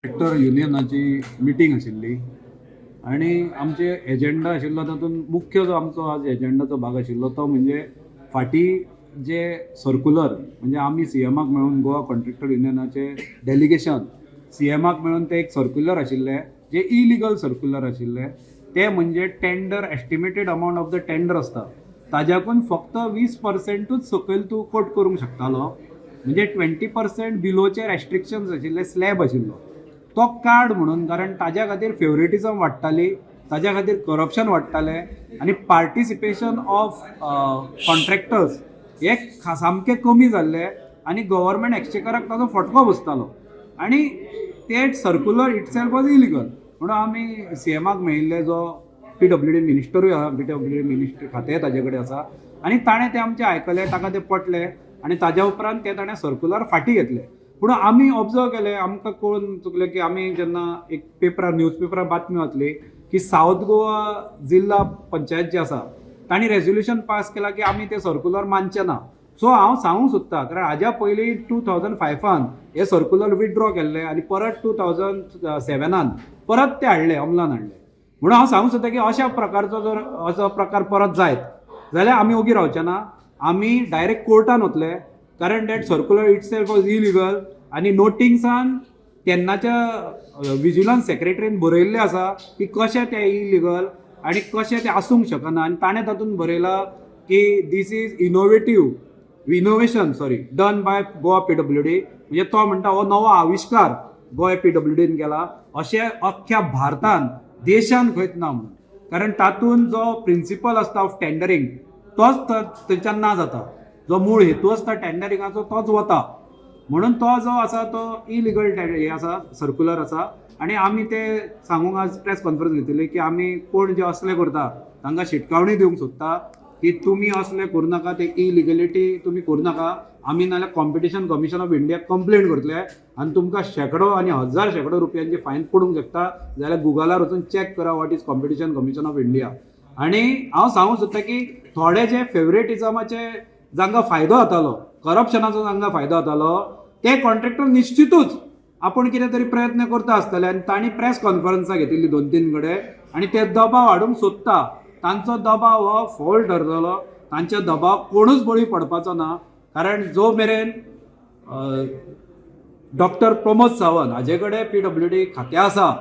contractor युनियनाची meeting आशिल्ली आणि आमचे एजेंडा आशिल्लो तातूंत मुख्य जो आमचो आज एजेंडाचो भाग आशिल्लो तो म्हणजे फाटीं जे सर्क्युलर म्हणजे आमी सीएमाक मेळून गोवा कॉन्ट्रॅक्टर युनियनाचे डेलिगेशन सीएमाक मेळून ते एक सर्क्युलर आशिल्ले जे इलिगल सर्क्युलर आशिल्ले ते म्हणजे tender estimated amount of the tender आसता ताज्याकून फक्त 20% सकयल तूं कोट करूंक शकतालो म्हणजे 20% बिलोचे रेस्ट्रिक्शन्स आशिल्ले स्लॅब आशिल्लो तो काड म्हणून कारण ताज्या खातीर फेवरेटिजम वाडटाली ताज्या खातीर करप्शन वाडटालें आनी पार्टिसिपेशन ऑफ कॉन्ट्रॅक्टर्स हे सामकें कमी जाल्ले आनी गव्हर्मेंट एक्सचेकराक ताजो फटको बसतालो आनी ते सर्क्युलर इटसेल्फ वॉज इलिगल म्हणून आमी सीएमाक मेळिल्ले जो PWD मिनिस्टरूय आसा PWD मिनिस्टर खातें ताजे कडेन आसा आनी ताणें तें आमचें आयकलें ताका तें पटलें आनी ताज्या उपरांत तें ताणें सर्क्युलर फाटीं घेतलें पूण आमी ऑब्जर्व केलें आमकां कळून चुकलें की आमी जेन्ना एक न्यूजपेपरार बातमी वाचली की सावथ गोवा जिल्ला पंचायत जी आसा तांणी रेझोल्युशन पास केलां की आमी तें सर्क्युलर मानचे ना सो हांव सांगूंक सोदतां कारण हाज्या पयलीं 2005 हे सर्क्युलर विथड्रॉ केल्ले आनी परत 2007 परत ते हाडले अमलान हाडले म्हणून हांव सांगूंक सोदतां की अशा प्रकारचो जर असो प्रकार परत जायत जाल्यार आमी ओगी रावचे ना आमी डायरेक्ट कोर्टान वतले कारण that circular itself was illegal आनी नोटिंग्सान तेन्नाच्या विजिलन्स सेक्रेटरीन बरयल्लें आसा की कशें तें इलिगल आनी कशें तें आसूंक शकना आनी ताणें तातूंत बरयलां की this is innovation done by Goa PWD म्हणजे तो म्हणटा हो नवो आविश्कार गोंय PWDन केला अशें अख्ख्या भारतान देशान खंयच ना म्हणून कारण तातूंत जो प्रिंसिपल आसता ऑफ टेंडरींग तोच थंयच्यान ना जाता जो मूळ हेतू आसता टेंडरिंगाचो तोच वता म्हणून तो जो आसा तो इलिगल हे आसा सर्क्युलर आसा आनी आमी ते सांगूंक आज प्रेस कॉन्फरन्स घेतिल्ली की आमी कोण जे असले करता तांकां शिटकावणी दिवंक सोदता की तुमी असले करूं नाका ते इलिगलिटी तुमी करूं नाका आमी नाल्यार कॉम्पिटिशन कमिशन ऑफ इंडियाक कंप्लेंट करतले आनी तुमकां शेकडो आनी हजार शेकडो रुपयांची फायन पडूंक शकता जाल्यार गुगलार वचून चॅक करा what is competition commission of India आनी हांव सांगूंक सोदतां की थोडे जे फेवरेटिजमाचे जांकां फायदो जातालो करप्शनाचो जांकां फायदो जातालो ते कॉन्ट्रॅक्टर निश्चितूच आपूण कितें तरी प्रयत्न करता आसतले आनी तांणी प्रेस कॉन्फरन्सां घेतिल्ली 2-3 कडेन आनी ते दबाव हाडूंक सोदता तांचो दबाव हो फॉल ठरतलो तांच्या दबाव कोणूच बळी पडपाचो ना कारण जो मेरेन डॉक्टर प्रमोद सावंत हाजे कडेन PWD खातें आसा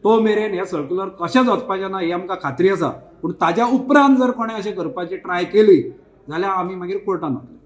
तो मेरेन हे सर्क्युलर कशेंच वचपाचें ना ही आमकां खात्री आसा पूण ताज्या उपरांत जर कोणें अशें करपाची ट्राय केली जाल्यार आमी मागीर कोर्टान वतले